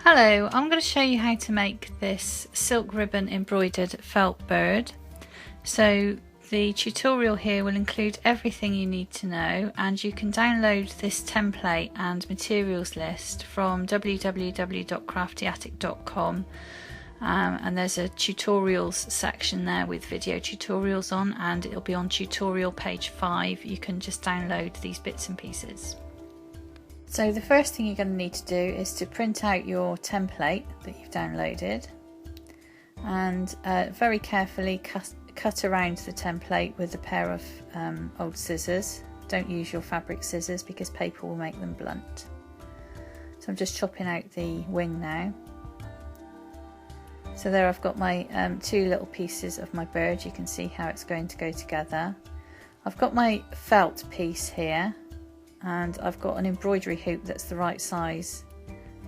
Hello, I'm going to show you how to make this silk ribbon embroidered felt bird. So the tutorial here will include everything you need to know, and you can download this template and materials list from www.craftyattic.com, and there's a tutorials section there with video tutorials on, and it'll be on tutorial page 5. You can just download these bits and pieces. So the first thing you're going to need to do is to print out your template that you've downloaded, and very carefully cut around the template with a pair of old scissors. Don't use your fabric scissors because paper will make them blunt. So I'm just chopping out the wing now. So there I've got my two little pieces of my bird. You can see how it's going to go together. I've got my felt piece here, and I've got an embroidery hoop that's the right size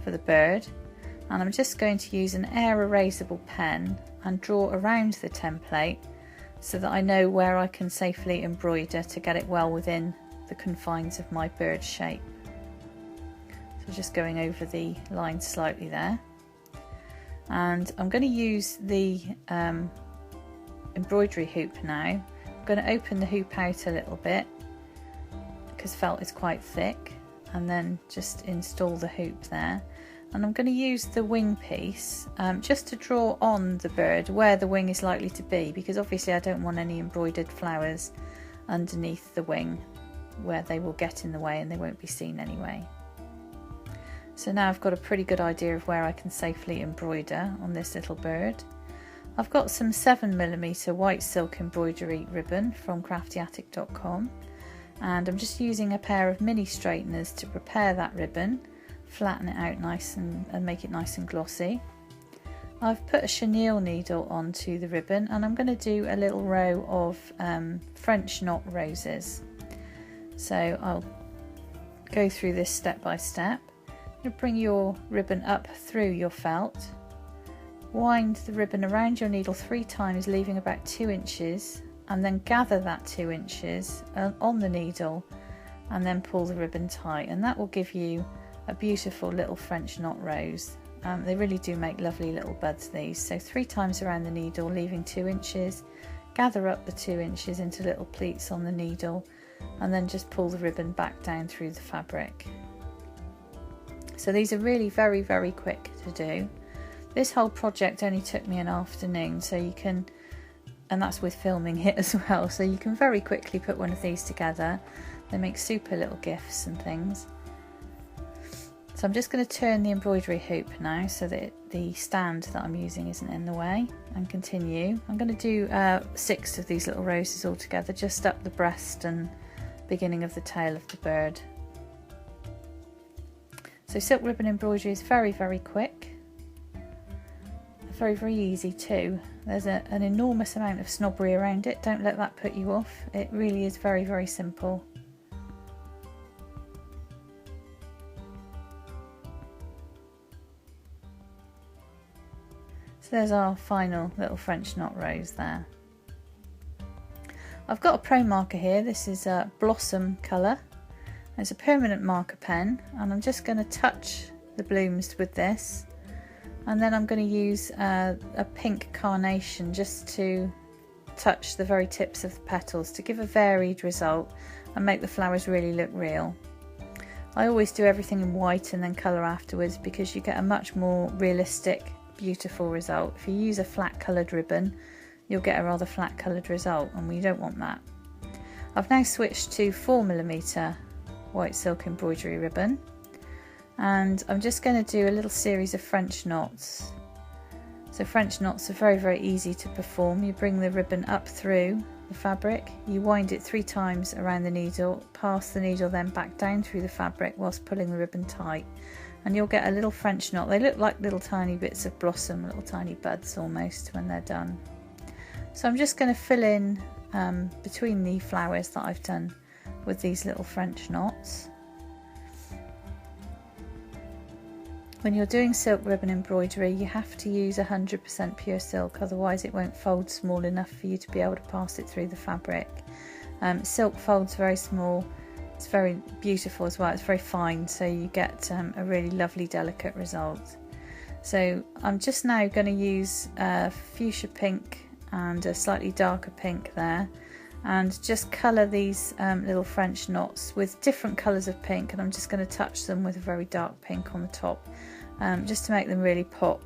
for the bird, and I'm just going to use an air erasable pen and draw around the template so that I know where I can safely embroider to get it well within the confines of my bird shape. So just going over the line slightly there, and I'm going to use the embroidery hoop now. I'm going to open the hoop out a little bit because felt is quite thick, and then just install the hoop there. And I'm going to use the wing piece just to draw on the bird where the wing is likely to be, because obviously I don't want any embroidered flowers underneath the wing where they will get in the way and they won't be seen anyway. So now I've got a pretty good idea of where I can safely embroider on this little bird. I've got some 7mm white silk embroidery ribbon from craftyattic.com, and I'm just using a pair of mini straighteners to prepare that ribbon, flatten it out nice and make it nice and glossy. I've put a chenille needle onto the ribbon, and I'm going to do a little row of French knot roses. So I'll go through this step by step. You bring your ribbon up through your felt, wind the ribbon around your needle 3 times, leaving about 2 inches, and then gather that 2 inches on the needle and then pull the ribbon tight, and that will give you a beautiful little French knot rose. They really do make lovely little buds, these. So 3 times around the needle, leaving 2 inches, gather up the 2 inches into little pleats on the needle, and then just pull the ribbon back down through the fabric. So these are really very, very quick to do. This whole project only took me an afternoon, so you can, and that's with filming it as well, so you can very quickly put one of these together. They make super little gifts and things. So I'm just going to turn the embroidery hoop now so that the stand that I'm using isn't in the way, and continue. I'm going to do 6 of these little roses all together, just up the breast and beginning of the tail of the bird. So silk ribbon embroidery is very, very quick. Very, very easy too. There's an enormous amount of snobbery around it. Don't let that put you off. It really is very, very simple. So there's our final little French knot rose there. I've got a pro marker here. This is a blossom colour. It's a permanent marker pen, and I'm just going to touch the blooms with this. And then I'm going to use a pink carnation just to touch the very tips of the petals to give a varied result and make the flowers really look real. I always do everything in white and then colour afterwards, because you get a much more realistic, beautiful result. If you use a flat coloured ribbon, you'll get a rather flat coloured result, and we don't want that. I've now switched to 4mm white silk embroidery ribbon, and I'm just going to do a little series of French knots. So French knots are very, very easy to perform. You bring the ribbon up through the fabric, you wind it 3 times around the needle, pass the needle then back down through the fabric whilst pulling the ribbon tight, and you'll get a little French knot. They look like little tiny bits of blossom, little tiny buds almost when they're done. So I'm just going to fill in between the flowers that I've done with these little French knots. When you're doing silk ribbon embroidery, you have to use 100% pure silk, otherwise it won't fold small enough for you to be able to pass it through the fabric. Silk folds very small, It's very beautiful as well, it's very fine, so you get a really lovely delicate result. So I'm just now going to use fuchsia pink and a slightly darker pink there, and just colour these little French knots with different colours of pink, and I'm just going to touch them with a very dark pink on the top, just to make them really pop.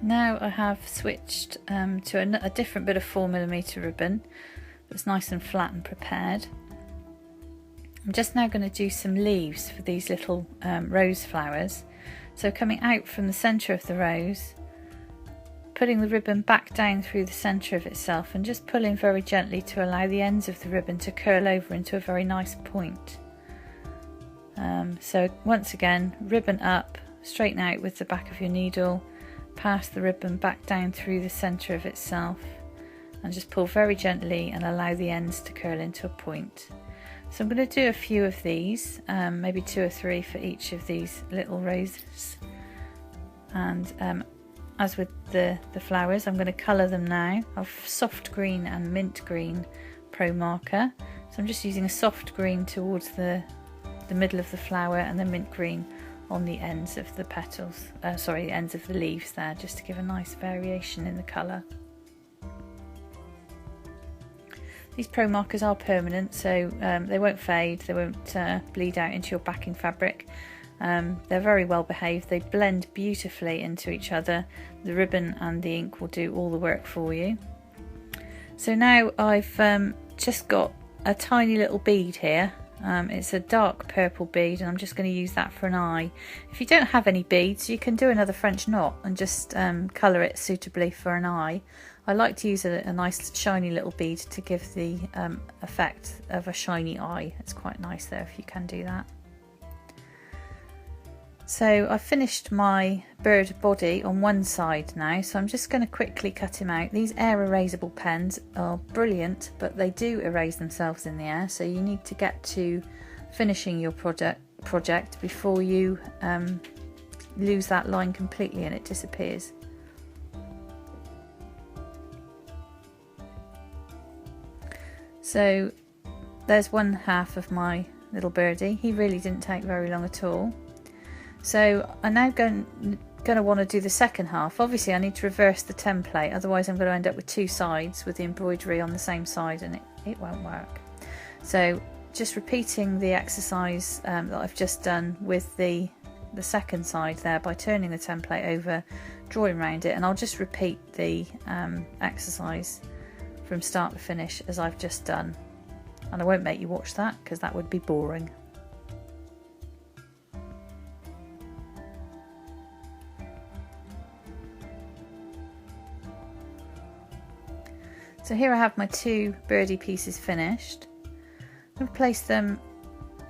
Now I have switched to a different bit of 4mm ribbon that's nice and flat and prepared. I'm just now going to do some leaves for these little rose flowers. So coming out from the centre of the rose, putting the ribbon back down through the centre of itself and just pulling very gently to allow the ends of the ribbon to curl over into a very nice point. So once again, ribbon up, straighten out with the back of your needle, pass the ribbon back down through the centre of itself and just pull very gently and allow the ends to curl into a point. So I'm going to do a few of these, maybe 2 or 3 for each of these little roses. And as with the flowers, I'm going to colour them now. I've soft green and mint green pro marker. So I'm just using a soft green towards the middle of the flower and the mint green on the ends of the petals, the ends of the leaves there, just to give a nice variation in the colour. These pro markers are permanent, so they won't fade, they won't bleed out into your backing fabric. They're very well behaved, they blend beautifully into each other. The ribbon and the ink will do all the work for you. So now I've just got a tiny little bead here. It's a dark purple bead, and I'm just going to use that for an eye. If you don't have any beads, you can do another French knot and just colour it suitably for an eye. I like to use a nice shiny little bead to give the effect of a shiny eye. It's quite nice there if you can do that. So I've finished my bird body on one side now, so I'm just going to quickly cut him out. These air erasable pens are brilliant, but they do erase themselves in the air, so you need to get to finishing your project before you lose that line completely and it disappears. So there's one half of my little birdie. He really didn't take very long at all. So I'm now going to want to do the second half. Obviously I need to reverse the template, otherwise I'm going to end up with 2 sides with the embroidery on the same side, and it won't work. So just repeating the exercise that I've just done with the second side there by turning the template over, drawing around it, and I'll just repeat the exercise from start to finish as I've just done. And I won't make you watch that because that would be boring. So here I have my 2 birdie pieces finished. I'm going to place them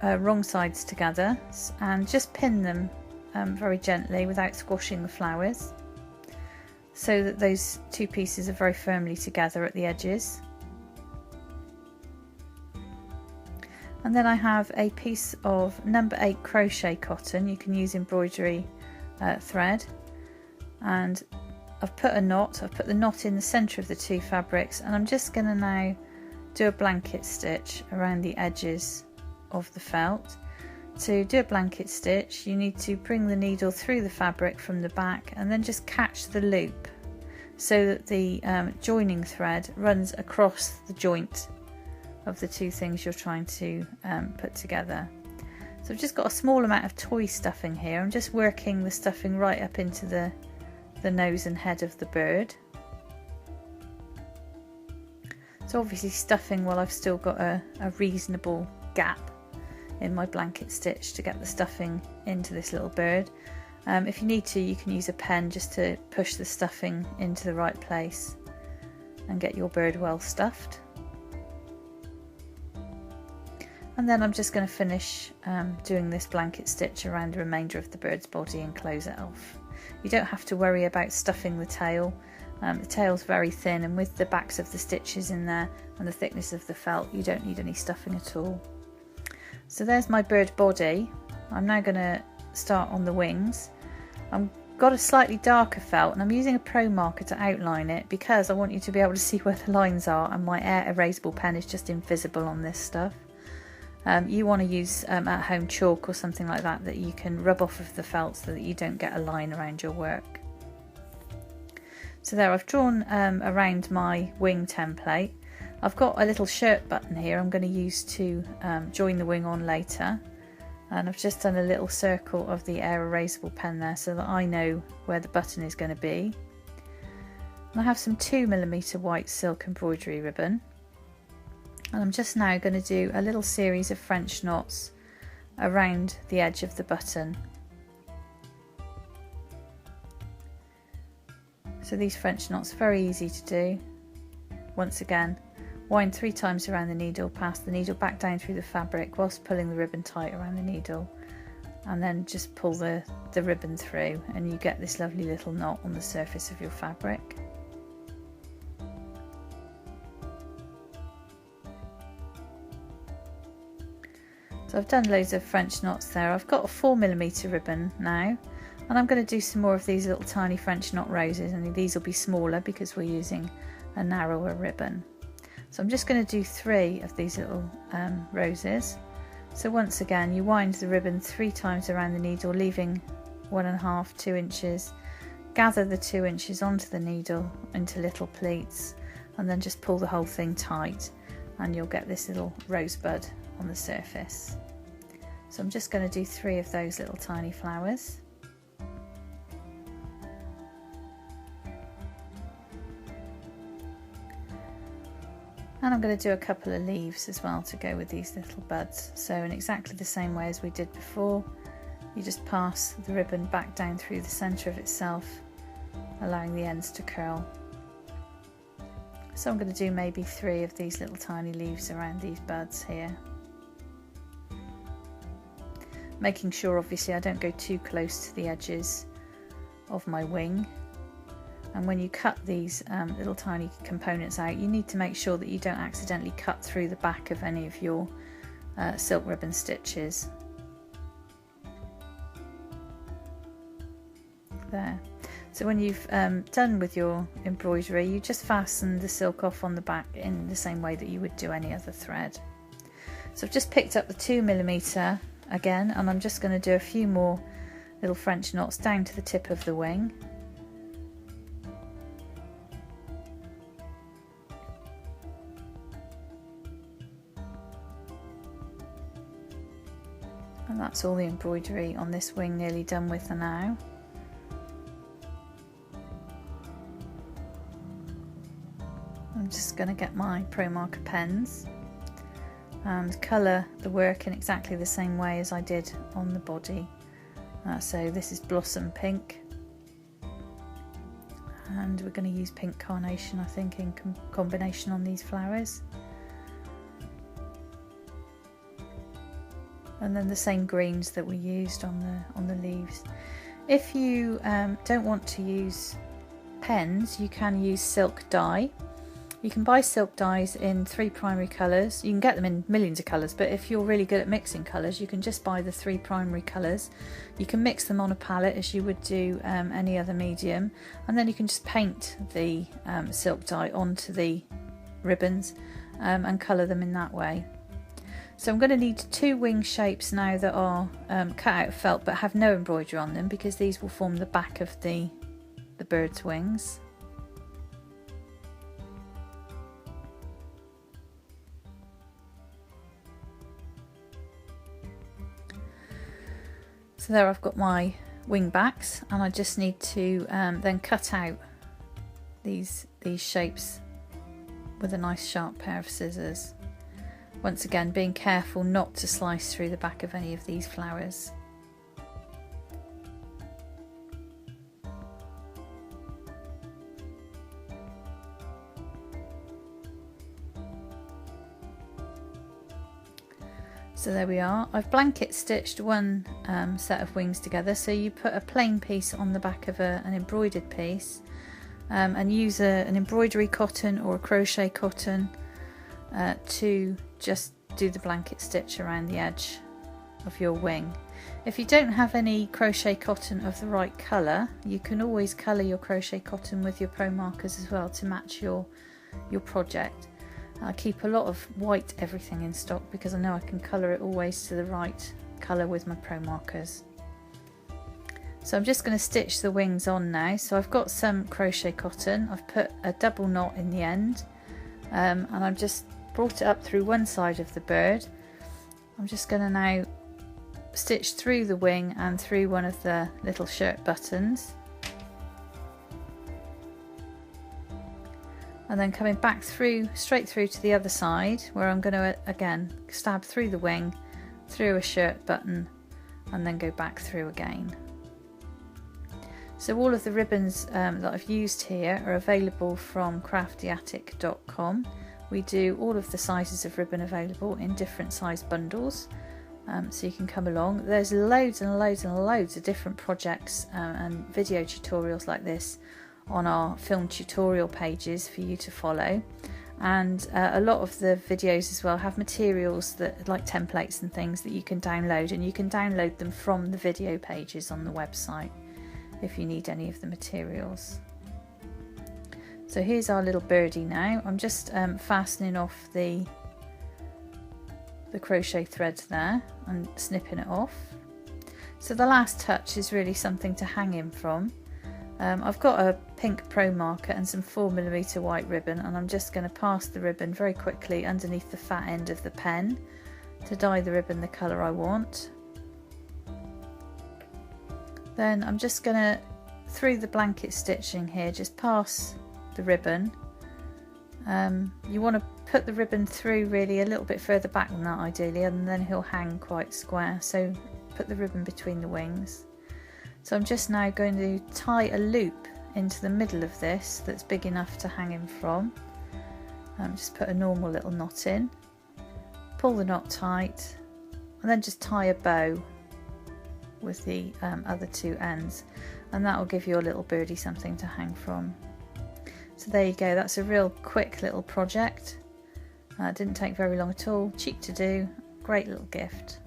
wrong sides together and just pin them very gently without squashing the flowers, so that those 2 pieces are very firmly together at the edges. And then I have a piece of number 8 crochet cotton. You can use embroidery thread, and I've put the knot in the centre of the 2 fabrics, and I'm just going to now do a blanket stitch around the edges of the felt. To do a blanket stitch, you need to bring the needle through the fabric from the back and then just catch the loop so that the joining thread runs across the joint of the 2 things you're trying to put together. So I've just got a small amount of toy stuffing here. I'm just working the stuffing right up into the nose and head of the bird. So obviously stuffing while I've still got a reasonable gap in my blanket stitch to get the stuffing into this little bird. If you need to, you can use a pen just to push the stuffing into the right place and get your bird well stuffed. And then I'm just going to finish doing this blanket stitch around the remainder of the bird's body and close it off. You don't have to worry about stuffing the tail. The tail's very thin, and with the backs of the stitches in there and the thickness of the felt, you don't need any stuffing at all. So there's my bird body. I'm now going to start on the wings. I'm got a slightly darker felt, and I'm using a pro marker to outline it because I want you to be able to see where the lines are, and my air erasable pen is just invisible on this stuff. You want to use at home chalk or something like that that you can rub off of the felt so that you don't get a line around your work. So there, I've drawn around my wing template. I've got a little shirt button here I'm going to use to join the wing on later, and I've just done a little circle of the air erasable pen there so that I know where the button is going to be. And I have some 2mm white silk embroidery ribbon, and I'm just now going to do a little series of French knots around the edge of the button. So these French knots are very easy to do. Once again, wind 3 times around the needle, pass the needle back down through the fabric whilst pulling the ribbon tight around the needle, and then just pull the ribbon through, and you get this lovely little knot on the surface of your fabric. So I've done loads of French knots there. I've got a 4mm ribbon now, and I'm going to do some more of these little tiny French knot roses, and these will be smaller because we're using a narrower ribbon. So I'm just going to do 3 of these little roses. So once again, you wind the ribbon 3 times around the needle, leaving 1.5 2 inches. Gather the 2 inches onto the needle into little pleats, and then just pull the whole thing tight, and you'll get this little rosebud on the surface. So I'm just going to do 3 of those little tiny flowers. And I'm going to do a couple of leaves as well to go with these little buds. So in exactly the same way as we did before, you just pass the ribbon back down through the centre of itself, allowing the ends to curl. So I'm going to do maybe 3 of these little tiny leaves around these buds here. Making sure obviously I don't go too close to the edges of my wing. And when you cut these little tiny components out, you need to make sure that you don't accidentally cut through the back of any of your silk ribbon stitches. There. So when you've done with your embroidery, you just fasten the silk off on the back in the same way that you would do any other thread. So I've just picked up the 2mm again, and I'm just going to do a few more little French knots down to the tip of the wing. And that's all the embroidery on this wing nearly done with for now. I'm just going to get my Pro Marker pens and colour the work in exactly the same way as I did on the body. So this is Blossom Pink, and we're going to use Pink Carnation, I think, in combination on these flowers. And then the same greens that we used on the leaves. If you don't want to use pens, you can use silk dye. You can buy silk dyes in 3 primary colours. You can get them in millions of colours, but if you're really good at mixing colours, you can just buy the 3 primary colours. You can mix them on a palette as you would do any other medium, and then you can just paint the silk dye onto the ribbons and colour them in that way. So I'm going to need 2 wing shapes now that are cut out of felt but have no embroidery on them, because these will form the back of the bird's wings. So there I've got my wing backs, and I just need to then cut out these shapes with a nice sharp pair of scissors. Once again, being careful not to slice through the back of any of these flowers. So there we are. I've blanket stitched one set of wings together. So you put a plain piece on the back of an embroidered piece, and use an embroidery cotton or a crochet cotton to just do the blanket stitch around the edge of your wing. If you don't have any crochet cotton of the right colour, you can always colour your crochet cotton with your pro markers as well to match your project. I keep a lot of white everything in stock because I know I can colour it always to the right colour with my pro markers. So I'm just going to stitch the wings on now. So I've got some crochet cotton, I've put a double knot in the end, and I've just brought it up through one side of the bird. I'm just going to now stitch through the wing and through one of the little shirt buttons, and then coming back through, straight through to the other side, where I'm going to again stab through the wing, through a shirt button, and then go back through again. So all of the ribbons that I've used here are available from craftyattic.com. We do all of the sizes of ribbon available in different size bundles, so you can come along. There's loads and loads and loads of different projects and video tutorials like this on our film tutorial pages for you to follow, and a lot of the videos as well have materials that like templates and things that you can download, and you can download them from the video pages on the website if you need any of the materials. So here's our little birdie now. I'm just fastening off the crochet threads there and snipping it off. So the last touch is really something to hang him from. I've got a pink pro marker and some 4mm white ribbon, and I'm just going to pass the ribbon very quickly underneath the fat end of the pen to dye the ribbon the colour I want. Then I'm just going to, through the blanket stitching here, just pass the ribbon. You want to put the ribbon through really a little bit further back than that ideally, and then he'll hang quite square, so put the ribbon between the wings. So I'm just now going to tie a loop into the middle of this that's big enough to hang him from. Just put a normal little knot in, pull the knot tight, and then just tie a bow with the other two ends, and that will give your little birdie something to hang from. So there you go, that's a real quick little project. Didn't take very long at all, cheap to do, great little gift.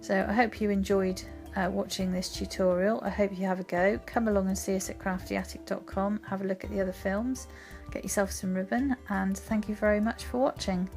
So I hope you enjoyed watching this tutorial. I hope you have a go. Come along and see us at craftyattic.com, have a look at the other films, get yourself some ribbon, and thank you very much for watching.